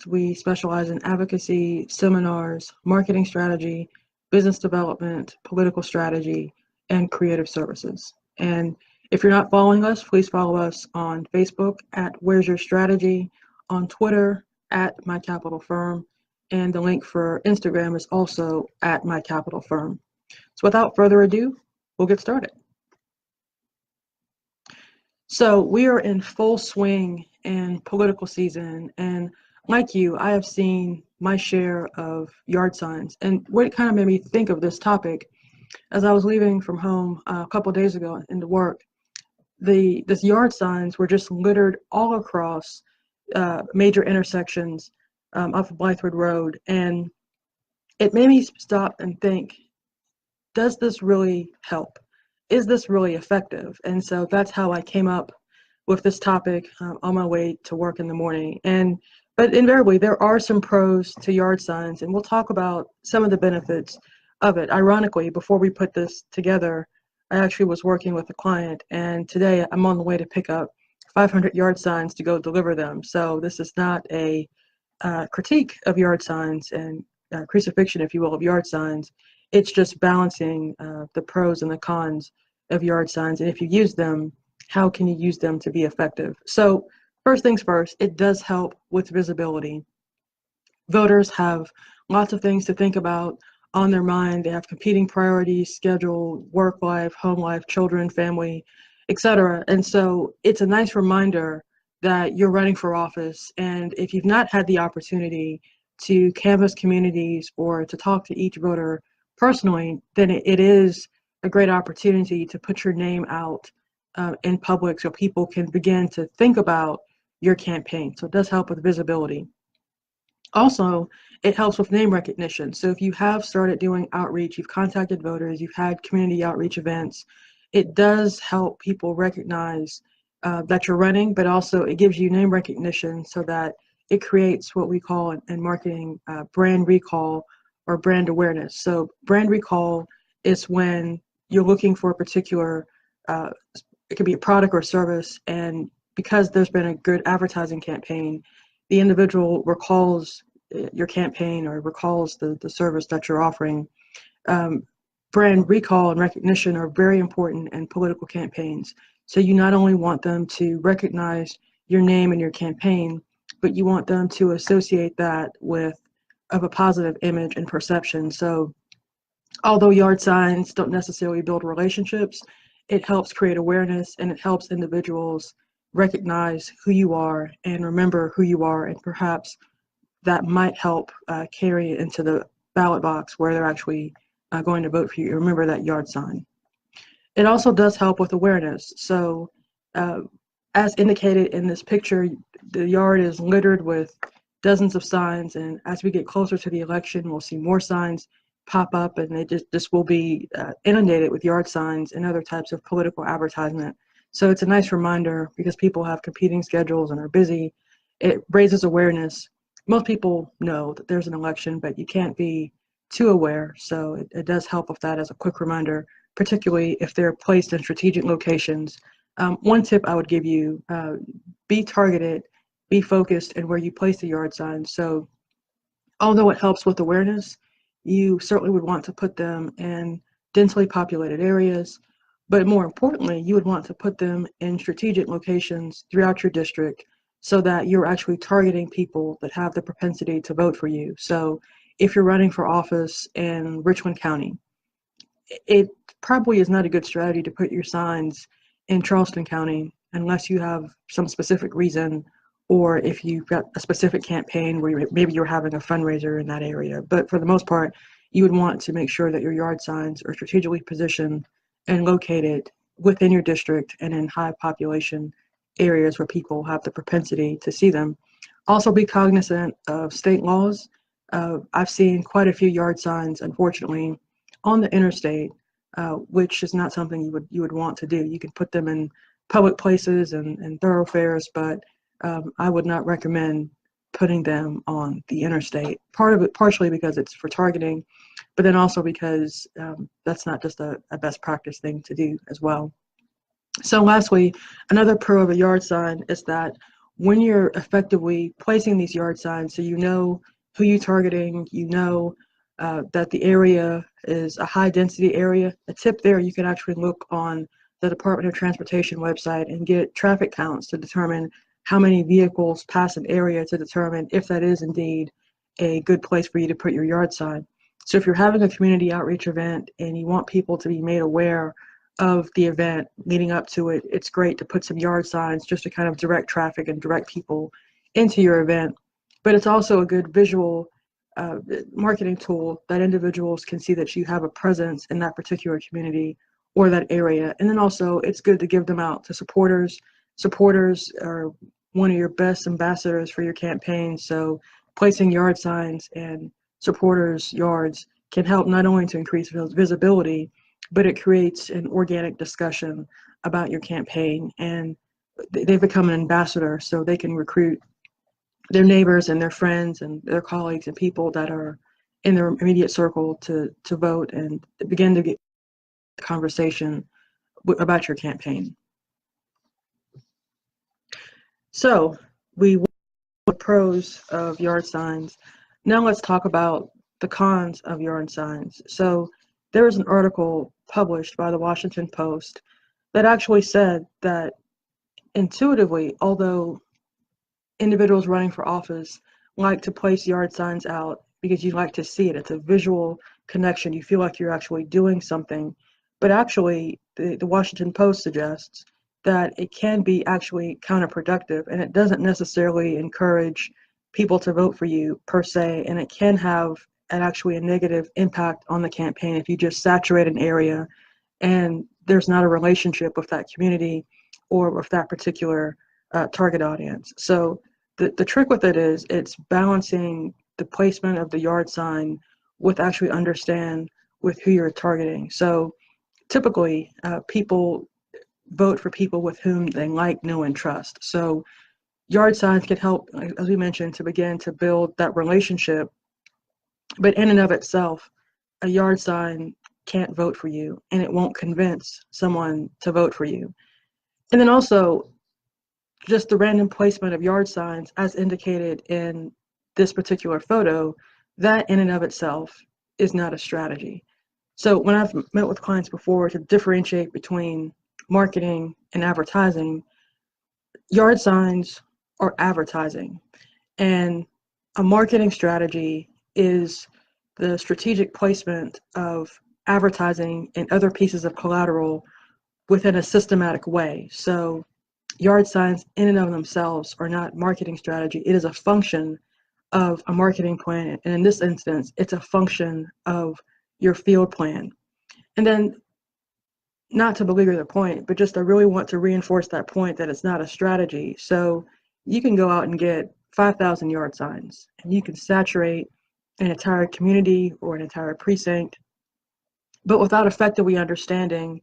Next, we specialize in advocacy, seminars, marketing strategy, business development, political strategy, and creative services. And if you're not following us, please follow us on Facebook at Where's Your Strategy, on Twitter at My Capital Firm, and the link for Instagram is also at My Capital Firm. So without further ado, we'll get started. So we are in full swing in political season, and like you, I have seen my share of yard signs. And what kind of made me think of this topic, as I was leaving from home a couple of days ago into work, this yard signs were just littered all across major intersections off of Blythewood Road, and it made me stop and think, does this really help? Is this really effective? And so that's how I came up with this topic on my way to work in the morning. But invariably, there are some pros to yard signs, and we'll talk about some of the benefits of it. Ironically, before we put this together, I actually was working with a client, and today I'm on the way to pick up 500 yard signs to go deliver them. So this is not a critique of yard signs and crucifixion, if you will, of yard signs. It's just balancing the pros and the cons of yard signs, and if you use them, how can you use them to be effective? So first things first, it does help with visibility. Voters have lots of things to think about on their mind. They have competing priorities, schedule, work life, home life, children, family, etc. And so it's a nice reminder that you're running for office, and if you've not had the opportunity to canvass communities or to talk to each voter personally, then it is a great opportunity to put your name out in public so people can begin to think about your campaign. So it does help with visibility. Also, it helps with name recognition. So if you have started doing outreach, you've contacted voters, you've had community outreach events, it does help people recognize that you're running, but also it gives you name recognition so that it creates what we call in marketing brand recall or brand awareness. So brand recall is when you're looking for a particular, it could be a product or service, and because there's been a good advertising campaign, the individual recalls your campaign or recalls the service that you're offering. Brand recall and recognition are very important in political campaigns. So you not only want them to recognize your name and your campaign, but you want them to associate that with a positive image and perception. So although yard signs don't necessarily build relationships, it helps create awareness, and it helps individuals recognize who you are and remember who you are, and perhaps that might help carry it into the ballot box where they're actually going to vote for you. Remember that yard sign. It also does help with awareness. So as indicated in this picture, the yard is littered with dozens of signs, and as we get closer to the election, we'll see more signs pop up, and this will be inundated with yard signs and other types of political advertisement. So it's a nice reminder, because people have competing schedules and are busy. It raises awareness. Most people know that there's an election, but you can't be too aware. So it does help with that as a quick reminder, particularly if they're placed in strategic locations. One tip I would give you, be targeted, be focused in where you place the yard signs. So although it helps with awareness, you certainly would want to put them in densely populated areas, but more importantly, you would want to put them in strategic locations throughout your district so that you're actually targeting people that have the propensity to vote for you. So if you're running for office in Richland County, it probably is not a good strategy to put your signs in Charleston County unless you have some specific reason, or if you've got a specific campaign where maybe you're having a fundraiser in that area. But for the most part, you would want to make sure that your yard signs are strategically positioned and located within your district and in high population areas where people have the propensity to see them. Also be cognizant of state laws. I've seen quite a few yard signs, unfortunately, on the interstate, which is not something you would want to do. You can put them in public places and thoroughfares, but I would not recommend putting them on the interstate. Part of it, partially because it's for targeting, but then also because that's not just a best practice thing to do as well. So lastly, another pro of a yard sign is that when you're effectively placing these yard signs, so you know who you're targeting, you know that the area is a high density area. A tip there, you can actually look on the Department of Transportation website and get traffic counts to determine how many vehicles pass an area to determine if that is indeed a good place for you to put your yard sign. So if you're having a community outreach event and you want people to be made aware of the event leading up to it, it's great to put some yard signs just to kind of direct traffic and direct people into your event. But it's also a good visual uh, marketing tool that individuals can see that you have a presence in that particular community or that area. And then also it's good to give them out to supporters. Supporters are one of your best ambassadors for your campaign. So placing yard signs and supporters' yards can help not only to increase visibility, but it creates an organic discussion about your campaign, and they've become an ambassador, so they can recruit their neighbors and their friends and their colleagues and people that are in their immediate circle to vote and begin to get conversation about your campaign. So we went over the pros of yard signs. Now let's talk about the cons of yard signs. So there was an article published by the Washington Post that actually said that intuitively, although individuals running for office like to place yard signs out because you like to see it, it's a visual connection. You feel like you're actually doing something. But actually, the Washington Post suggests that it can be actually counterproductive, and it doesn't necessarily encourage people to vote for you per se, and it can have actually a negative impact on the campaign if you just saturate an area and there's not a relationship with that community or with that particular target audience. So the trick with it is it's balancing the placement of the yard sign with actually understand with who you're targeting. So typically people vote for people with whom they like, know, and trust. So yard signs can help, as we mentioned, to begin to build that relationship. But in and of itself, a yard sign can't vote for you, and it won't convince someone to vote for you. And then also, just the random placement of yard signs, as indicated in this particular photo, that in and of itself is not a strategy. So when I've met with clients before to differentiate between marketing and advertising, yard signs are advertising, and a marketing strategy is the strategic placement of advertising and other pieces of collateral within a systematic way. So yard signs in and of themselves are not marketing strategy. It is a function of a marketing plan. And in this instance, it's a function of your field plan. And then, not to belabor the point, but just I really want to reinforce that point that it's not a strategy. So you can go out and get 5,000 yard signs and you can saturate an entire community or an entire precinct, but without effectively understanding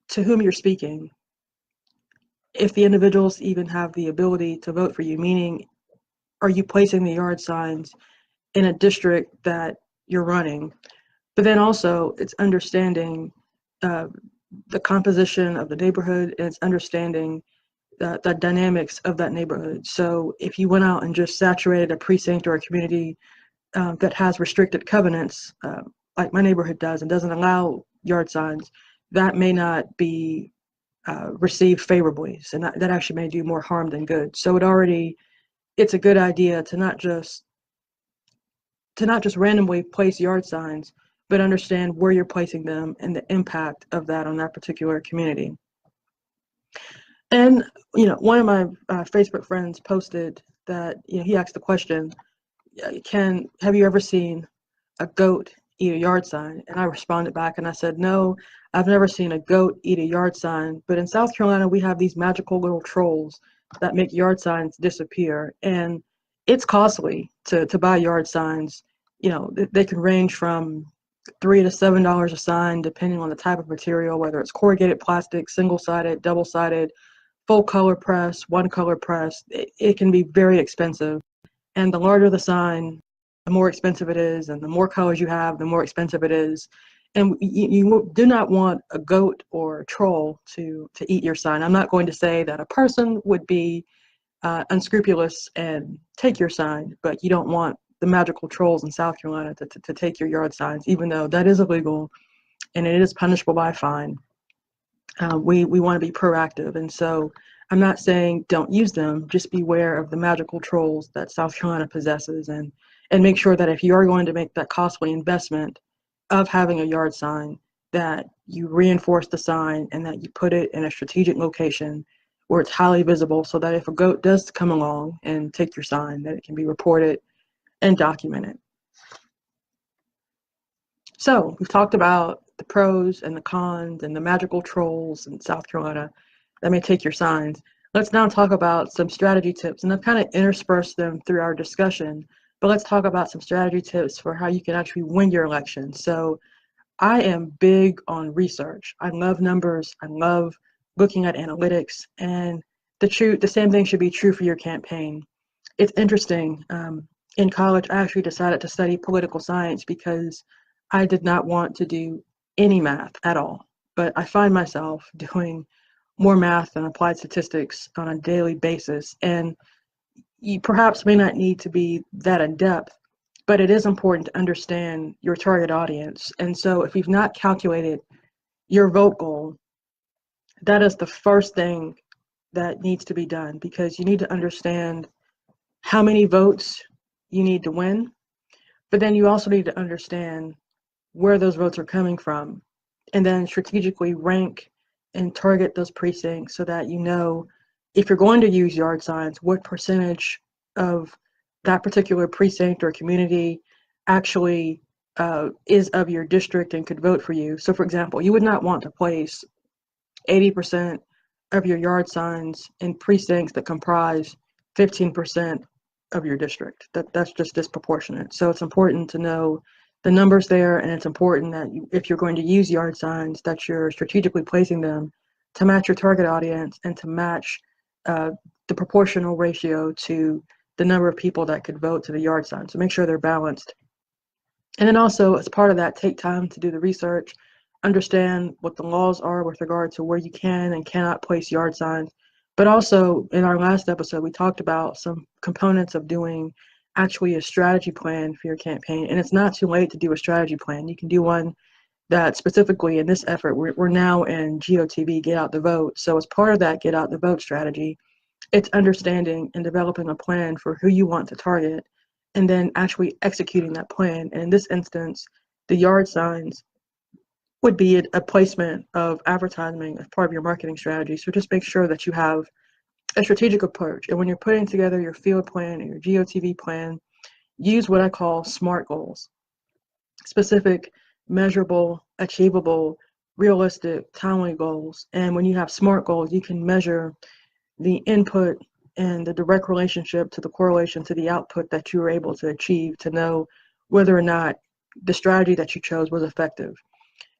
to whom you're speaking, if the individuals even have the ability to vote for you, meaning are you placing the yard signs in a district that you're running? But then also it's understanding uh, the composition of the neighborhood, and it's understanding the dynamics of that neighborhood. So if you went out and just saturated a precinct or a community that has restricted covenants, like my neighborhood does, and doesn't allow yard signs, that may not be received favorably. So that actually may do more harm than good. So it's a good idea to not just randomly place yard signs, but understand where you're placing them and the impact of that on that particular community. And one of my Facebook friends posted that he asked the question, have you ever seen a goat eat a yard sign? And I responded back and I said, no, I've never seen a goat eat a yard sign, but in South Carolina we have these magical little trolls that make yard signs disappear, and it's costly to buy yard signs. They can range from $3 to $7 a sign depending on the type of material, whether it's corrugated plastic, single-sided, double-sided, full color press, one color press. It can be very expensive, and the larger the sign, the more expensive it is, and the more colors you have, the more expensive it is. And you do not want a goat or a troll to eat your sign. I'm not going to say that a person would be unscrupulous and take your sign, but you don't want the magical trolls in South Carolina to take your yard signs, even though that is illegal and it is punishable by a fine. We want to be proactive, and so I'm not saying don't use them. Just beware of the magical trolls that South Carolina possesses, and make sure that if you are going to make that costly investment of having a yard sign, that you reinforce the sign and that you put it in a strategic location where it's highly visible, so that if a goat does come along and take your sign, that it can be reported and documented. So we've talked about the pros and the cons and the magical trolls in South Carolina that may take your signs. Let's now talk about some strategy tips, and I've kind of interspersed them through our discussion, but let's talk about some strategy tips for how you can actually win your election. So I am big on research. I love numbers. I love looking at analytics, and the same thing should be true for your campaign. It's interesting. In college, I actually decided to study political science because I did not want to do any math at all. But I find myself doing more math and applied statistics on a daily basis. And you perhaps may not need to be that in depth, but it is important to understand your target audience. And so if you've not calculated your vote goal, that is the first thing that needs to be done, because you need to understand how many votes you need to win, but then you also need to understand where those votes are coming from, and then strategically rank and target those precincts so that you know if you're going to use yard signs, what percentage of that particular precinct or community actually is of your district and could vote for you. So for example, you would not want to place 80% of your yard signs in precincts that comprise 15% of your district. That's just disproportionate. So it's important to know the numbers there, and it's important that if you're going to use yard signs, that you're strategically placing them to match your target audience and to match the proportional ratio to the number of people that could vote to the yard sign. So make sure they're balanced. And then also, as part of that, take time to do the research, understand what the laws are with regard to where you can and cannot place yard signs. But also, in our last episode, we talked about some components of doing actually a strategy plan for your campaign. And it's not too late to do a strategy plan. You can do one that specifically in this effort, we're now in GOTV, Get Out the Vote. So as part of that Get Out the Vote strategy, it's understanding and developing a plan for who you want to target, and then actually executing that plan. And in this instance, the yard signs would be a placement of advertising as part of your marketing strategy. So just make sure that you have a strategic approach. And when you're putting together your field plan and your GOTV plan, use what I call SMART goals: specific, measurable, achievable, realistic, timely goals. And when you have SMART goals, you can measure the input and the direct relationship to the correlation to the output that you were able to achieve to know whether or not the strategy that you chose was effective.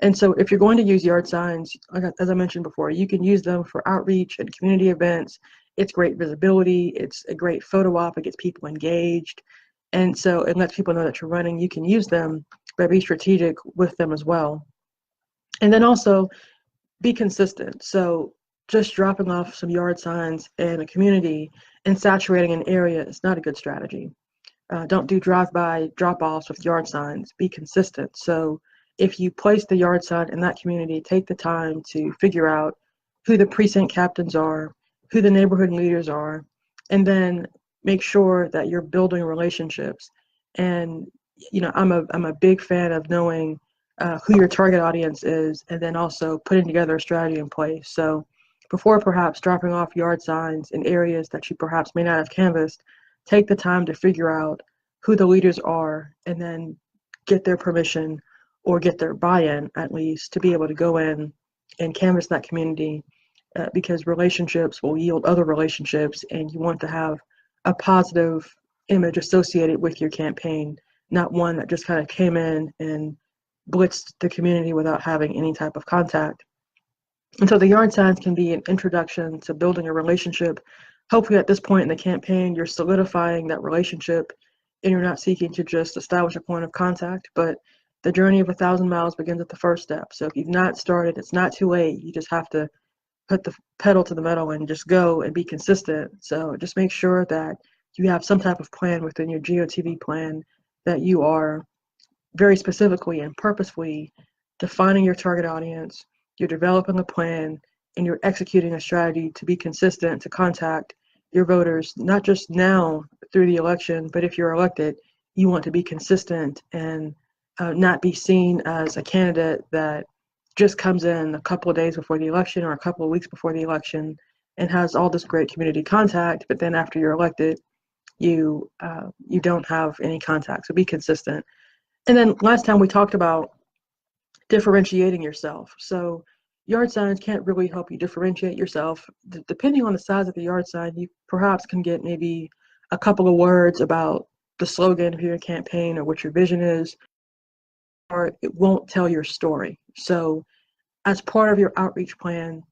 And so if you're going to use yard signs, as I mentioned before, you can use them for outreach and community events. It's great visibility. It's a great photo op. It gets people engaged. And so it lets people know that you're running. You can use them, but be strategic with them as well. And then also be consistent. So just dropping off some yard signs in a community and saturating an area is not a good strategy. Don't do drive-by drop-offs with yard signs. Be consistent. So if you place the yard sign in that community, take the time to figure out who the precinct captains are, who the neighborhood leaders are, and then make sure that you're building relationships. And I'm a big fan of knowing who your target audience is, and then also putting together a strategy in place. So before perhaps dropping off yard signs in areas that you perhaps may not have canvassed, take the time to figure out who the leaders are, and then get their permission or get their buy-in, at least, to be able to go in and canvass that community, because relationships will yield other relationships, and you want to have a positive image associated with your campaign, not one that just kind of came in and blitzed the community without having any type of contact. And so the yard signs can be an introduction to building a relationship. Hopefully at this point in the campaign, you're solidifying that relationship and you're not seeking to just establish a point of contact, but the journey of 1,000 miles begins at the first step. So if you've not started, it's not too late. You just have to put the pedal to the metal and just go and be consistent. So just make sure that you have some type of plan within your GOTV plan, that you are very specifically and purposefully defining your target audience, you're developing a plan, and you're executing a strategy to be consistent to contact your voters, not just now through the election, but if you're elected, you want to be consistent and not be seen as a candidate that just comes in a couple of days before the election or a couple of weeks before the election and has all this great community contact, but then after you're elected, you don't have any contact. So be consistent. And then last time we talked about differentiating yourself. So yard signs can't really help you differentiate yourself. Depending on the size of the yard sign, you perhaps can get maybe a couple of words about the slogan of your campaign or what your vision is, or it won't tell your story. So as part of your outreach plan,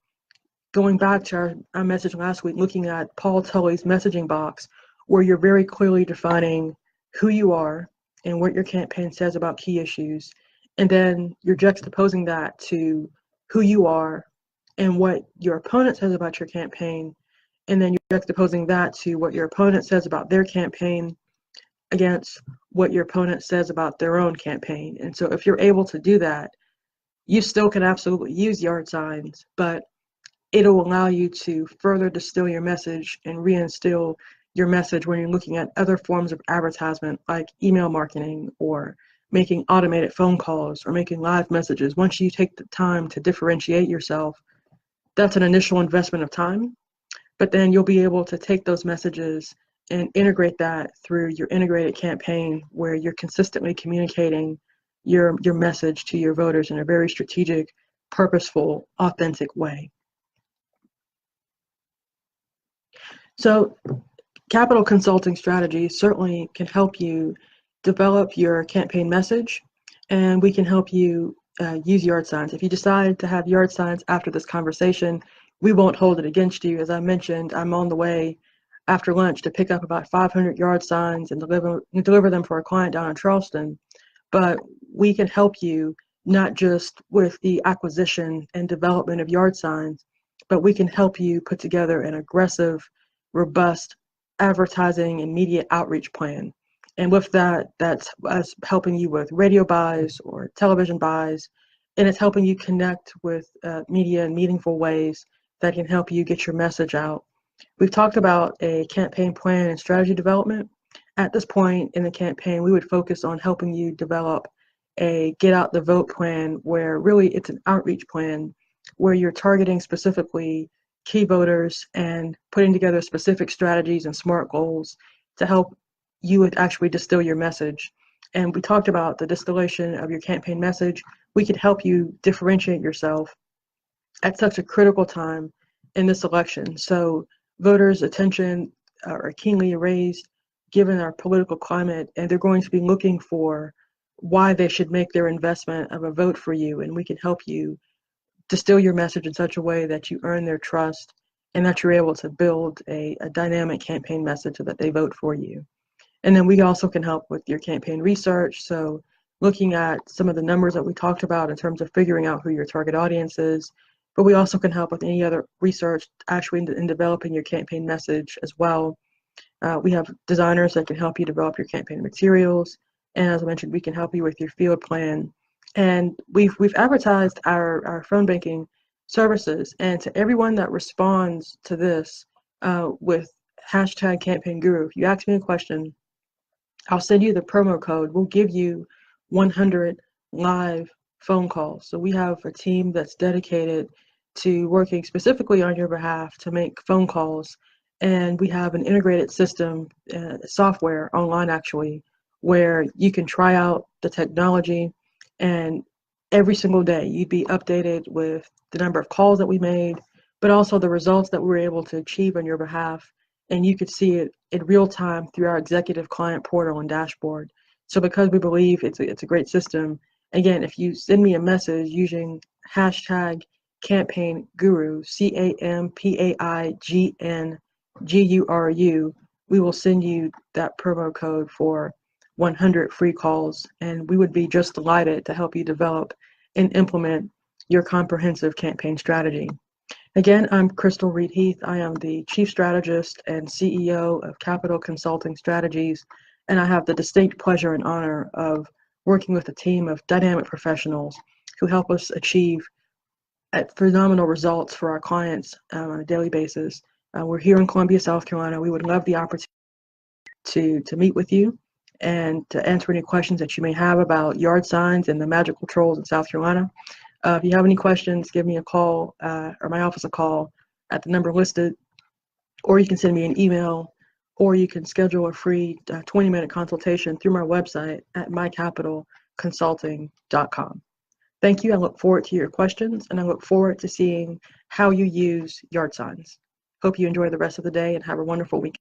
going back to our message last week, looking at Paul Tully's messaging box, where you're very clearly defining who you are and what your campaign says about key issues, and then you're juxtaposing that to who you are and what your opponent says about your campaign, and then you're juxtaposing that to what your opponent says about their campaign against what your opponent says about their own campaign. And so if you're able to do that, you still can absolutely use yard signs, but it'll allow you to further distill your message and reinstill your message when you're looking at other forms of advertisement like email marketing or making automated phone calls or making live messages. Once you take the time to differentiate yourself, that's an initial investment of time, but then you'll be able to take those messages and integrate that through your integrated campaign where you're consistently communicating your message to your voters in a very strategic, purposeful, authentic way. So Capital Consulting Strategies certainly can help you develop your campaign message, and we can help you use yard signs. If you decide to have yard signs after this conversation, we won't hold it against you. As I mentioned, I'm on the way after lunch to pick up about 500 yard signs and deliver them for a client down in Charleston. But we can help you not just with the acquisition and development of yard signs, but we can help you put together an aggressive, robust advertising and media outreach plan. And with that, that's us helping you with radio buys or television buys, and it's helping you connect with media in meaningful ways that can help you get your message out. We've talked about a campaign plan and strategy development. At this point in the campaign, we would focus on helping you develop a get out the vote plan where really it's an outreach plan where you're targeting specifically key voters and putting together specific strategies and SMART goals to help you would actually distill your message. And we talked about the distillation of your campaign message. We could help you differentiate yourself at such a critical time in this election. So voters' attention are keenly raised given our political climate, and they're going to be looking for why they should make their investment of a vote for you. And we can help you distill your message in such a way that you earn their trust and that you're able to build a dynamic campaign message so that they vote for you. And then we also can help with your campaign research. So looking at some of the numbers that we talked about in terms of figuring out who your target audience is, but we also can help with any other research actually in developing your campaign message as well. We have designers that can help you develop your campaign materials. And as I mentioned, we can help you with your field plan. And we've advertised our phone banking services. And to everyone that responds to this with hashtag Campaign Guru, if you ask me a question, I'll send you the promo code. We'll give you 100 live phone calls. So we have a team that's dedicated to working specifically on your behalf to make phone calls. And we have an integrated system, software online actually, where you can try out the technology, and every single day you'd be updated with the number of calls that we made, but also the results that we were able to achieve on your behalf. And you could see it in real time through our executive client portal and dashboard. So because we believe it's a great system, again, if you send me a message using hashtag Campaign Guru, CampaignGuru, we will send you that promo code for 100 free calls, and we would be just delighted to help you develop and implement your comprehensive campaign strategy. Again, I'm Crystal Reed Heath. I am the Chief Strategist and CEO of Capital Consulting Strategies, and I have the distinct pleasure and honor of working with a team of dynamic professionals who help us achieve phenomenal results for our clients on a daily basis. We're here in Columbia, South Carolina. We would love the opportunity to meet with you and to answer any questions that you may have about yard signs and the magical trolls in South Carolina. If you have any questions, give me a call or my office a call at the number listed, or you can send me an email, or you can schedule a free 20-minute consultation through my website at mycapitalconsulting.com. Thank you. I look forward to your questions, and I look forward to seeing how you use yard signs. Hope you enjoy the rest of the day and have a wonderful week.